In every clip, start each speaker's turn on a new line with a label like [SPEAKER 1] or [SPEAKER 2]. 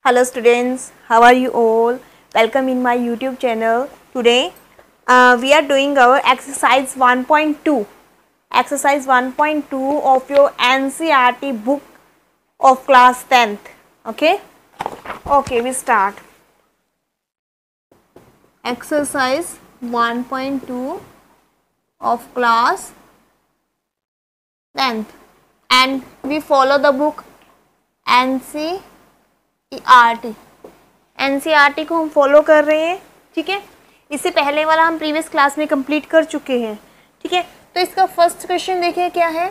[SPEAKER 1] Hello students, how are you all? Welcome in my YouTube channel. Today we are doing our exercise 1.2. Exercise 1.2 of your NCERT book of class 10th. Okay, we start. Exercise 1.2 of class 10th and we follow the book NCERT को हम follow कर रहे हैं. ठीक है, इससे पहले वाला हम प्रीवियस क्लास में कंप्लीट कर चुके हैं. ठीक है, तो इसका फर्स्ट क्वेश्चन देखिए क्या है.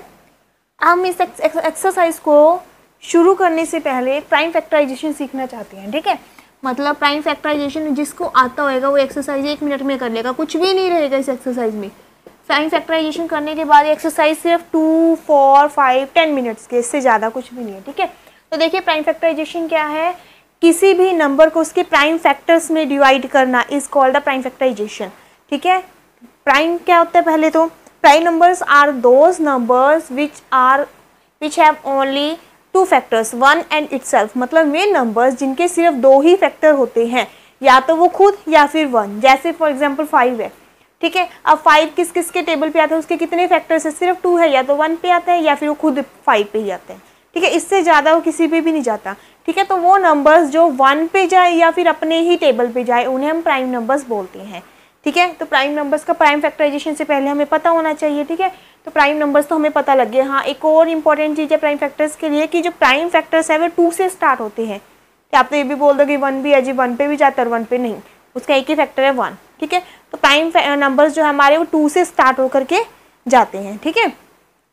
[SPEAKER 1] हम इस एक्सरसाइज को शुरू करने से पहले प्राइम फैक्टराइजेशन सीखना चाहते हैं. ठीक है, मतलब प्राइम फैक्टराइजेशन जिसको आता होगा वो एक्सरसाइज 1 मिनट में कर लेगा, कुछ भी नहीं रहेगा इस एक्सरसाइज में. प्राइम फैक्टराइजेशन करने के बाद एक्सरसाइज सिर्फ 2, 4, 5, 10 मिनट्स के, इससे ज़्यादा कुछ भी नहीं है. ठीक है, तो देखिए प्राइम फैक्टराइजेशन क्या है. किसी भी नंबर को उसके प्राइम फैक्टर्स में डिवाइड करना is called the prime factorization. ठीक है, प्राइम क्या होता है. पहले तो prime numbers are those numbers which have only 2 factors, 1 and itself. मतलब वे नंबर्स जिनके सिर्फ 2 ही फैक्टर होते हैं, या तो वो खुद या फिर 1. जैसे फॉर एग्जाम्पल 5 है. ठीक है, अब 5 किस किस के टेबल पे आता है, उसके कितने फैक्टर्स है, सिर्फ 2 है, या तो 1 पे आता है या फिर वो खुद 5 पे ही आता है. ठीक है, इससे ज़्यादा वो किसी पे भी नहीं जाता. ठीक है, तो वो नंबर्स जो 1 पे जाए या फिर अपने ही टेबल पे जाए उन्हें हम प्राइम नंबर्स बोलते हैं. ठीक है, तो प्राइम नंबर्स का प्राइम फैक्टराइजेशन से पहले हमें पता होना चाहिए. ठीक है, तो प्राइम नंबर्स तो हमें पता लग गया. हाँ, एक और इम्पॉर्टेंट चीज़ है प्राइम फैक्टर्स के लिए कि जो प्राइम फैक्टर्स है वो 2 से स्टार्ट होते हैं. क्या आप तो ये भी बोल दो कि 1 भी है जी, 1 पे भी जाता है और 1 पे नहीं, उसका एक ही फैक्टर है 1. ठीक है, तो प्राइम नंबर्स जो हमारे वो 2 से स्टार्ट होकर के जाते हैं. ठीक है,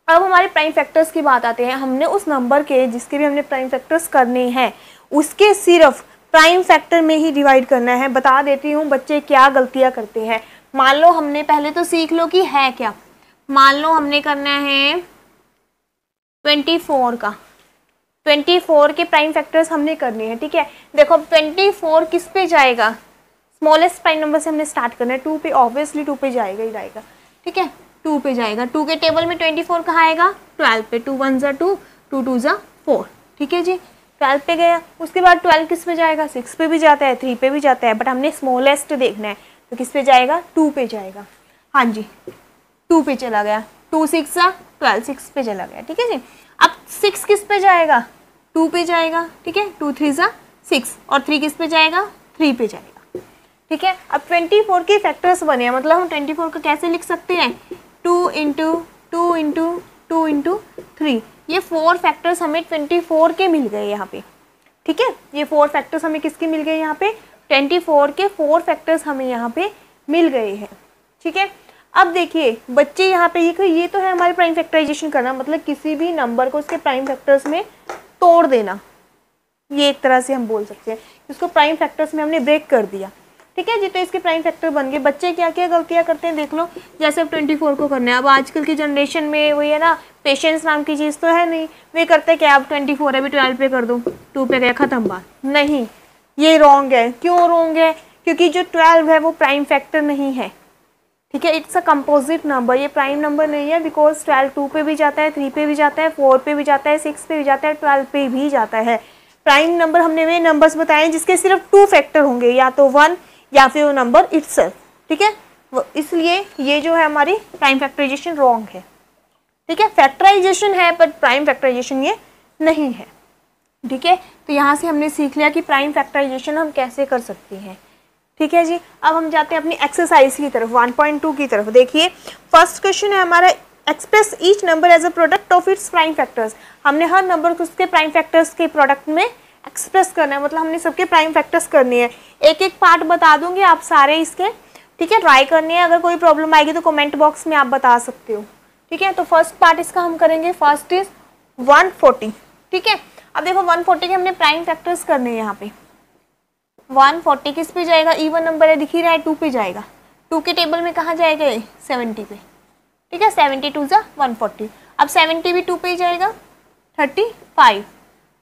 [SPEAKER 1] अब हमारे प्राइम फैक्टर्स की बात आते हैं. हमने उस नंबर के जिसके भी हमने प्राइम फैक्टर्स करने हैं उसके सिर्फ प्राइम फैक्टर में ही डिवाइड करना है. बता देती हूँ बच्चे क्या गलतियाँ करते हैं. मान लो हमने पहले तो सीख लो कि है क्या. मान लो हमने करना है 24 का. 24 के प्राइम फैक्टर्स हमने करने हैं. ठीक है, देखो 24 किस पे जाएगा, स्मॉलेस्ट प्राइम नंबर से हमने स्टार्ट करना है. 2 पे, ऑब्वियसली 2 पे जाएगा ही जाएगा. ठीक है, 2 पे जाएगा. 2 के टेबल में 24 कहाँ आएगा, 12 पे. 2 1 ज़ा 2, 2 2 ज़ा 4. ठीक है जी, 12 पे गया. उसके बाद 12 किस पे जाएगा, 6 पे भी जाता है, 3 पे भी जाता है, बट हमने स्मॉलेस्ट देखना है तो किस पे जाएगा, 2 पे जाएगा. हाँ जी, 2 पे चला गया. 2 6 ज़ा 12, 6 पे चला गया. ठीक है जी, अब 6 किस पे जाएगा, 2 पे जाएगा. ठीक है, 2 3 ज़ा 6 और 3 किस पे जाएगा, 3 पे जाएगा. ठीक है, अब 24 के फैक्टर्स बने हैं. मतलब हम 24 को कैसे लिख सकते हैं, 2 इंटू 2 इंटू 2 इंटू 3. ये 4 फैक्टर्स हमें 24 के मिल गए यहाँ पे. ठीक है, ये 4 फैक्टर्स हमें किसके मिल गए यहाँ पे, 24 के 4 फैक्टर्स हमें यहाँ पे मिल गए हैं. ठीक है, अब देखिए बच्चे यहाँ पे ये तो है हमारे प्राइम फैक्टराइजेशन करना, मतलब किसी भी नंबर को उसके प्राइम फैक्टर्स में तोड़ देना. ये एक तरह से हम बोल सकते हैं इसको प्राइम फैक्टर्स में हमने ब्रेक कर दिया. ठीक है जी, तो इसके प्राइम फैक्टर बन गए. बच्चे क्या क्या गलतियाँ करते हैं देख लो. जैसे अब 24 को करना है, अब आजकल की जनरेशन में वही है ना, पेशेंस नाम की चीज़ तो है नहीं. वे करते क्या, अब 24 है भी 12 पे कर दो, 2 पे गया, ख़त्म बात. नहीं, ये रॉन्ग है. क्यों रॉन्ग है, क्योंकि जो 12 है वो प्राइम फैक्टर नहीं है. ठीक है, इट्स अ कंपोजिट नंबर, ये प्राइम नंबर नहीं है. बिकॉज 12 2 पे भी जाता है, 3 पे भी जाता है, 4 पे भी जाता है, 6 पे भी जाता है, 12 पे भी जाता है. प्राइम नंबर हमने वे नंबर्स बताए जिसके सिर्फ 2 फैक्टर होंगे, या तो 1 या फिर वो नंबर इटसेल्फ. ठीक है, इसलिए ये जो है हमारी प्राइम फैक्टराइजेशन रॉन्ग है. ठीक है, फैक्टराइजेशन है पर प्राइम फैक्टराइजेशन ये नहीं है. ठीक है, तो यहाँ से हमने सीख लिया कि प्राइम फैक्टराइजेशन हम कैसे कर सकते हैं. ठीक है जी, अब हम जाते हैं अपनी एक्सरसाइज की तरफ, 1.2 की तरफ. देखिए फर्स्ट क्वेश्चन है हमारा, express each number as a product of its prime factors. हमने हर नंबर को उसके प्राइम फैक्टर्स के प्रोडक्ट में एक्सप्रेस करना है. मतलब हमने सबके प्राइम फैक्टर्स करने हैं. एक एक पार्ट बता दूंगी आप सारे इसके. ठीक है, ट्राई करनी है. अगर कोई प्रॉब्लम आएगी तो कमेंट बॉक्स में आप बता सकते हो. ठीक है, तो फर्स्ट पार्ट इसका हम करेंगे. First is 140. ठीक है, अब देखो 140 के हमने प्राइम फैक्टर्स करने हैं. यहाँ पे 140 किस पे जाएगा, इवन नंबर है दिख ही रहा है, 2 पे जाएगा. 2 के टेबल में कहाँ जाएगा, 70 पे. ठीक है, 70 2 ज़ा 140. अब 70 भी 2 पे ही जाएगा, 35.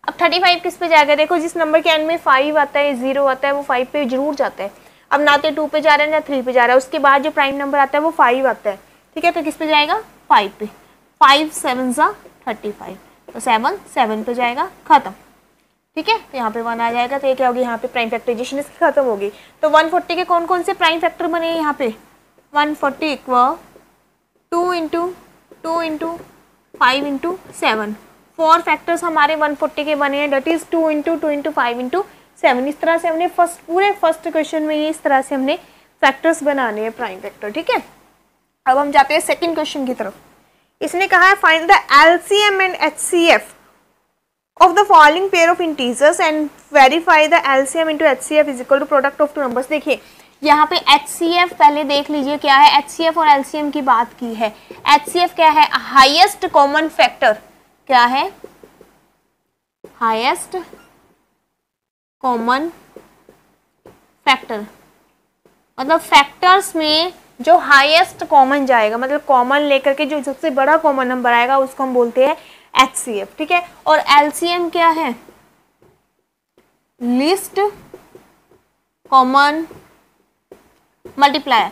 [SPEAKER 1] अब 35 किस पे जाएगा, देखो जिस नंबर के एंड में 5 आता है, 0 आता है, वो 5 पे जरूर जाता है. अब ना तो 2 पे जा रहा है ना 3 पे जा रहा है, उसके बाद जो प्राइम नंबर आता है वो 5 आता है. ठीक है, तो किस पे जाएगा, 5 पे. 5 7 ज़ा 35, तो 7 7 पे जाएगा, ख़त्म. ठीक है, तो यहाँ पे 1 आ जाएगा, तो ये क्या होगी यहाँ पे प्राइम फैक्टराइजेशन इसकी खत्म होगी। तो 140 के कौन कौन से प्राइम फैक्टर बने हैं यहाँ पे, 140 equal 2 into 2 into 5 into 7, 4 factors हमारे 140 के बने हैं, that is 2 into 2 into 5 into 7। इस तरह से हमने पूरे फर्स्ट क्वेश्चन में ये इस तरह से हमने फैक्टर्स बनाने हैं प्राइम फैक्टर। ठीक है, अब हम जाते हैं सेकंड क्वेश्चन की तरफ। इसने कहा है find the LCM and HCF of the following pair of integers and verify the LCM into HCF is equal to product of two numbers। देखिए यहाँ पे HCF पहले देख लीजिए क्या है, HCF और LCM की बात की है। HCF क्या है, हाईएस्ट कॉमन फैक्टर, क्या है, हाईएस्ट कॉमन फैक्टर, मतलब फैक्टर्स में जो हाईएस्ट कॉमन जाएगा, मतलब कॉमन लेकर के जो सबसे बड़ा कॉमन नंबर आएगा उसको हम बोलते हैं HCF। ठीक है, और LCM क्या है, लीस्ट कॉमन मल्टीप्लायर।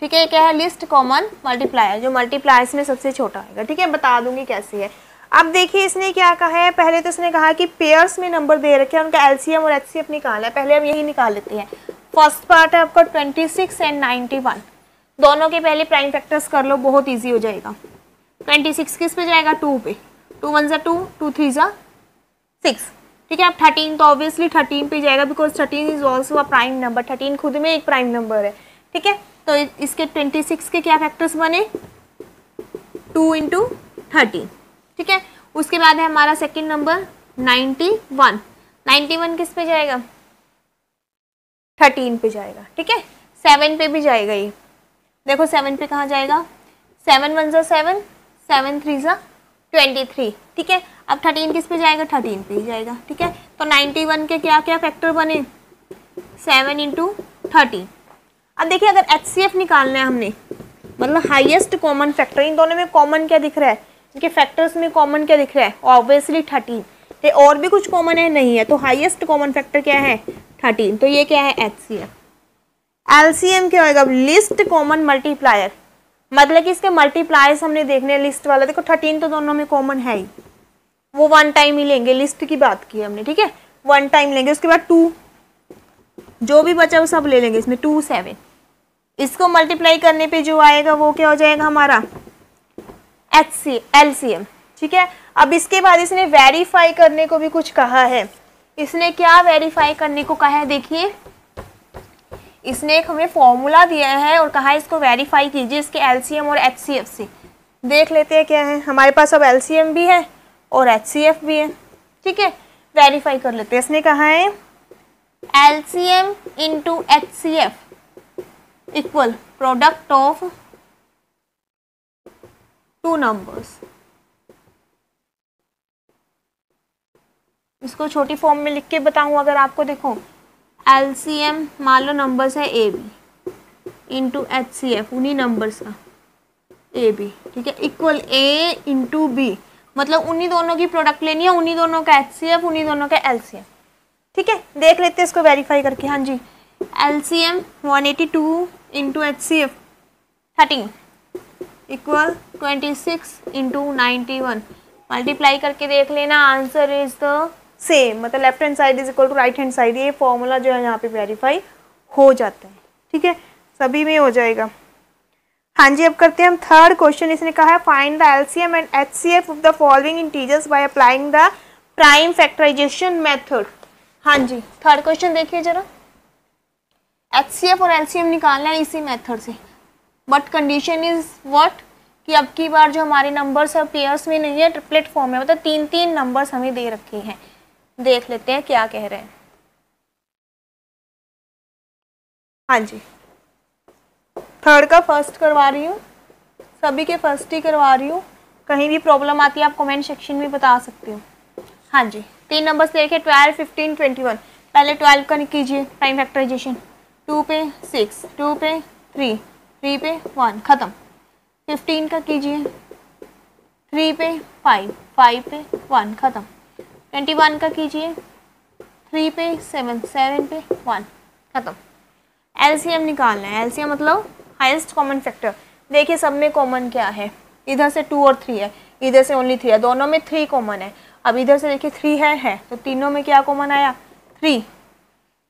[SPEAKER 1] ठीक है, क्या है, लिस्ट कॉमन मल्टीप्लायर, जो मल्टीप्लायर्स में सबसे छोटा आएगा। ठीक है, बता दूंगी कैसे है। अब देखिए इसने क्या कहा है, पहले तो इसने कहा कि पेयर्स में नंबर दे रखे हैं, उनका LCM और HCF निकालना है। पहले हम यही निकाल लेते हैं। फर्स्ट पार्ट है आपका 26 एंड 91, दोनों के पहले प्राइम फैक्टर्स कर लो, बहुत ईजी हो जाएगा। 26 किस पे जाएगा, 2 पे, 2 1 = 2, 2 3 = 6। ठीक है, अब 13 तो ऑब्वियसली 13 पे जाएगा, because 13 is also a prime number, 13 खुद में एक प्राइम नंबर है। ठीक है, तो इसके 26 के क्या फैक्टर्स बने, 2 इंटू 13। ठीक है, उसके बाद है हमारा सेकेंड नंबर 91, 91 किस पे जाएगा, 13 पे जाएगा। ठीक है, 7 पे भी जाएगा ये, देखो 7 पे कहाँ जाएगा, 7 1 = 7, 7 3 = 23। ठीक है, अब 13 किस पे जाएगा, 13 पे ही जाएगा। ठीक है, तो 91 के क्या क्या फैक्टर बने, 7 इंटू 13। अब देखिए अगर HCF निकालना है हमने, मतलब हाईएस्ट कॉमन फैक्टर, इन दोनों में कॉमन क्या दिख रहा है, इनके फैक्टर्स में कॉमन क्या दिख रहा है, ऑब्वियसली 13 है। और भी कुछ कॉमन है, नहीं है, तो हाईएस्ट कॉमन फैक्टर क्या है, 13, तो ये क्या है HCF। LCM क्या होगा, लिस्ट कॉमन मल्टीप्लायर, मतलब कि इसके मल्टीप्लायर्स हमने देखने लिस्ट वाला, देखो 13 तो दोनों में कॉमन है ही, वो 1 टाइम ही लेंगे, लिस्ट की बात की हमने। ठीक है, 1 टाइम लेंगे, उसके बाद 2, जो भी बचा वो सब ले लेंगे, इसमें 2 7, इसको मल्टीप्लाई करने पे जो आएगा वो क्या हो जाएगा हमारा LCM। ठीक है, अब इसके बाद इसने वेरीफाई करने को भी कुछ कहा है। इसने क्या वेरीफाई करने को कहा है, देखिए इसने एक हमें फॉर्मूला दिया है और कहा है इसको वेरीफाई कीजिए इसके LCM और HCF से। देख लेते हैं क्या है, हमारे पास अब LCM भी है और HCF भी है। ठीक है, वेरीफाई कर लेते हैं। इसने कहा है LCM into HCF equal product of two numbers. इसको छोटी फॉर्म में लिख के बताऊं अगर आपको, देखो LCM मान लो नंबर्स है AB इंटू HCF, उन्हीं नंबर्स का AB। ठीक है, इक्वल A इंटू B, मतलब उन्हीं दोनों की प्रोडक्ट लेनी है, उन्हीं दोनों का HCF, उन्हीं दोनों का LCM। ठीक है, देख लेते हैं इसको वेरीफाई करके। हाँ जी, LCM 182 into HCF 13 equal 26 into 91, multiply करके देख लेना, आंसर इज द सेम, मतलब left hand side is equal to right hand side. ये फॉर्मूला जो है यहाँ पे वेरीफाई हो जाता है। ठीक है, सभी में हो जाएगा। हाँ जी, अब करते हैं हम थर्ड क्वेश्चन। इसने कहा है find the LCM and HCF of the following integers by applying the prime factorization method. हाँ जी, थर्ड क्वेश्चन देखिए जरा, HCF और LCM निकालना है इसी मेथड से, बट कंडीशन इज व्हाट कि अब की बार जो हमारे नंबर्स है पेयर्स में नहीं है, ट्रिपलेट फॉर्म में, मतलब 3 नंबर्स हमें दे रखे हैं। देख लेते हैं क्या कह रहे हैं। हाँ जी, थर्ड का फर्स्ट करवा रही हूँ, सभी के फर्स्ट ही करवा रही हूँ, कहीं भी प्रॉब्लम आती है आप कमेंट सेक्शन में बता सकते हो। हाँ जी, 3 नंबर्स देखे 12 15 21। पहले 12 का कीजिए प्राइम फैक्टराइजेशन, 2 पे 6, 2 पे 3, 3 पे 1, खत्म। 15 का कीजिए 3 पे 5, 5 पे 1, खत्म। 21 का कीजिए 3 पे 7, 7 पे 1, खत्म। LCM निकालना है, LCM मतलब हाईएस्ट कॉमन फैक्टर। देखिए सब में कॉमन क्या है, इधर से 2 और 3 है, इधर से ओनली 3 है, दोनों में 3 कॉमन है। अब इधर से देखिए 3 है तो तीनों में क्या कॉमन आया 3।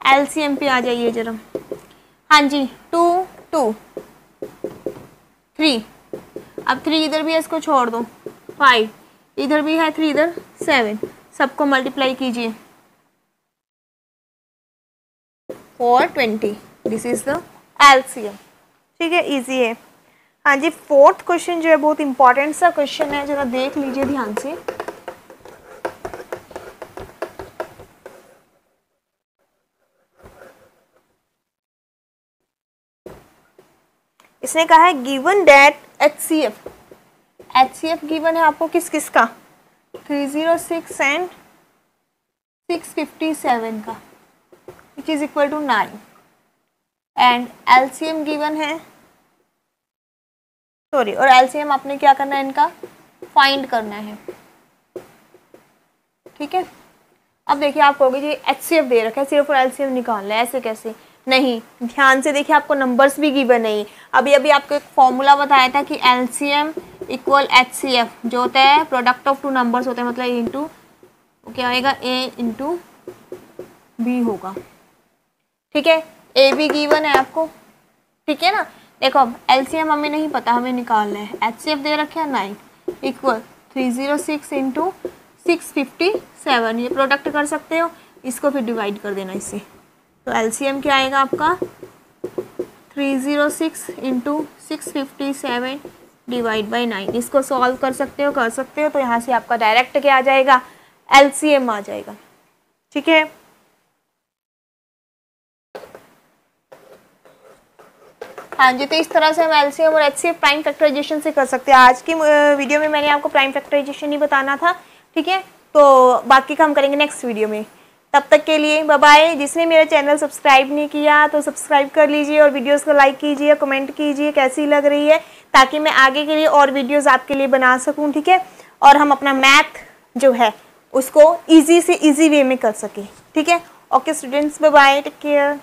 [SPEAKER 1] एलसीएम पे आ जाइए जरा। हाँ जी 2 2 3, अब 3 इधर भी है इसको छोड़ दो 5, इधर भी है 3 इधर 7, सबको मल्टीप्लाई कीजिए 420, दिस इज द एलसीएम। ठीक है, इजी है। हाँ जी, फोर्थ क्वेश्चन जो है बहुत इंपॉर्टेंट सा क्वेश्चन है, जरा देख लीजिए ध्यान से। इसने कहा है गिवन दैट HCF गिवन है आपको किस किस का 306 एंड 657 का, which is equal to 9, and LCM given है, सॉरी, और एलसीएम आपने क्या करना है इनका फाइंड करना है। ठीक है, अब देखिए आप कहोगे जी HCF दे रखा है सिर्फ और एलसीएम निकालना है, ऐसे कैसे? नहीं, ध्यान से देखिए, आपको नंबर्स भी गिवन नहीं। अभी अभी आपको एक फॉर्मूला बताया था कि एलसीएम इक्वल HCF जो होता है प्रोडक्ट ऑफ टू नंबर्स होते हैं, मतलब ए इंटू क्या आएगा A इंटू बी होगा। ठीक है, ए बी गिवन है आपको। ठीक है ना, देखो अब एलसीएम हमें नहीं पता, हमें निकालना है। HCF दे रखे है 9 इक्वल 306 इंटू 657, ये प्रोडक्ट कर सकते हो, इसको फिर डिवाइड कर देना इससे, तो एलसीएम क्या आएगा आपका 306 इंटू 657 डिवाइड बाई 9। इसको सॉल्व कर सकते हो तो यहाँ से आपका डायरेक्ट क्या आ जाएगा एलसीएम आ जाएगा। ठीक है, हाँ जी, तो इस तरह से हम एलसीएम और HCF प्राइम फैक्टराइजेशन से कर सकते हैं। आज की वीडियो में मैंने आपको प्राइम फैक्टराइजेशन ही बताना था। ठीक है, तो बाकी का हम करेंगे नेक्स्ट वीडियो में। तब तक के लिए बाय बाय। जिसने मेरा चैनल सब्सक्राइब नहीं किया तो सब्सक्राइब कर लीजिए और वीडियोस को लाइक कीजिए, कमेंट कीजिए कैसी लग रही है, ताकि मैं आगे के लिए और वीडियोस आपके लिए बना सकूं। ठीक है, और हम अपना मैथ जो है उसको ईजी से ईजी वे में कर सकें। ठीक है, okay students, bye bye, take care.